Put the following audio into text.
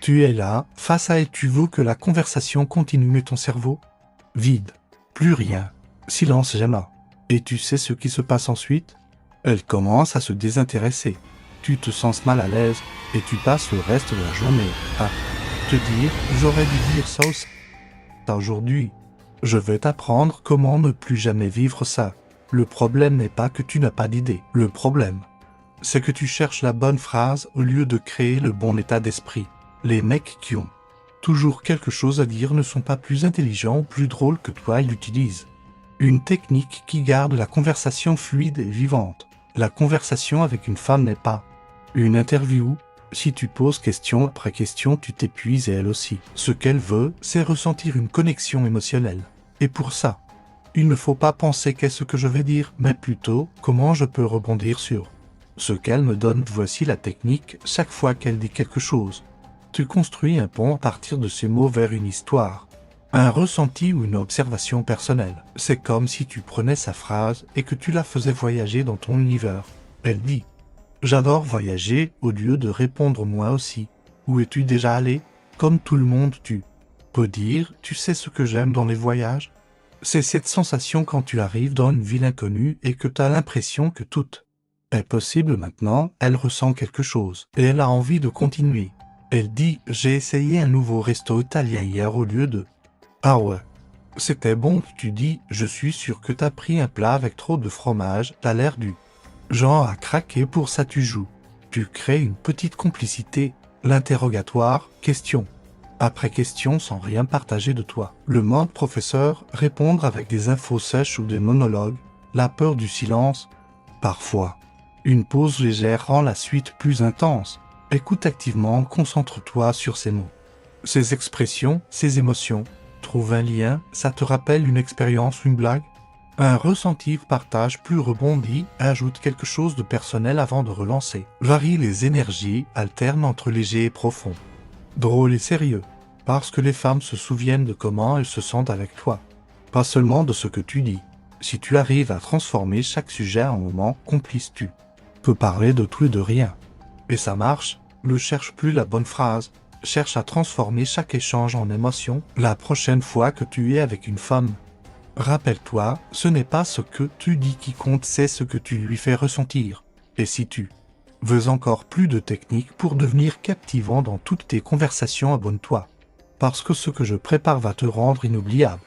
Tu es là, face à elle, tu veux que la conversation continue mais ton cerveau vide. Plus rien. Silence gênant. Et tu sais ce qui se passe ensuite? Elle commence à se désintéresser. Tu te sens mal à l'aise et tu passes le reste de la journée à te dire « j'aurais dû dire ça aussi. Aujourd'hui, je vais t'apprendre comment ne plus jamais vivre ça. » Le problème n'est pas que tu n'as pas d'idée. Le problème, c'est que tu cherches la bonne phrase au lieu de créer le bon état d'esprit. Les mecs qui ont toujours quelque chose à dire ne sont pas plus intelligents ou plus drôles que toi, ils utilisent une technique qui garde la conversation fluide et vivante. La conversation avec une femme n'est pas une interview. Si tu poses question après question, tu t'épuises et elle aussi. Ce qu'elle veut, c'est ressentir une connexion émotionnelle. Et pour ça, il ne faut pas penser qu'est-ce que je vais dire, mais plutôt comment je peux rebondir sur ce qu'elle me donne. Voici la technique. Chaque fois qu'elle dit quelque chose, tu construis un pont à partir de ces mots vers une histoire, un ressenti ou une observation personnelle. C'est comme si tu prenais sa phrase et que tu la faisais voyager dans ton univers. Elle dit « J'adore voyager » au lieu de répondre « Moi aussi ». Où es-tu déjà allé? Comme tout le monde, tu peux dire « Tu sais ce que j'aime dans les voyages ?» C'est cette sensation quand tu arrives dans une ville inconnue et que tu as l'impression que tout est possible maintenant. Elle ressent quelque chose et elle a envie de continuer. Elle dit « J'ai essayé un nouveau resto italien hier au lieu de... Ah ouais, c'était bon ». Tu dis « Je suis sûr que t'as pris un plat avec trop de fromage, t'as l'air du genre à craquer pour ça ». Tu joues. Tu crées une petite complicité. L'interrogatoire, question après question sans rien partager de toi. Le mode professeur, répondre avec des infos sèches ou des monologues. La peur du silence. Parfois, une pause légère rend la suite plus intense. Écoute activement, concentre-toi sur ces mots, ces expressions, ces émotions. Trouve un lien, ça te rappelle une expérience, une blague, un ressenti, partage plus rebondi, ajoute quelque chose de personnel avant de relancer. Varie les énergies, alterne entre léger et profond, drôle et sérieux, parce que les femmes se souviennent de comment elles se sentent avec toi, pas seulement de ce que tu dis. Si tu arrives à transformer chaque sujet en moment complice, tu peux parler de tout et de rien. Et ça marche. Ne cherche plus la bonne phrase, cherche à transformer chaque échange en émotion. La prochaine fois que tu es avec une femme, rappelle-toi, ce n'est pas ce que tu dis qui compte, c'est ce que tu lui fais ressentir. Et si tu veux encore plus de techniques pour devenir captivant dans toutes tes conversations, abonne-toi. Parce que ce que je prépare va te rendre inoubliable.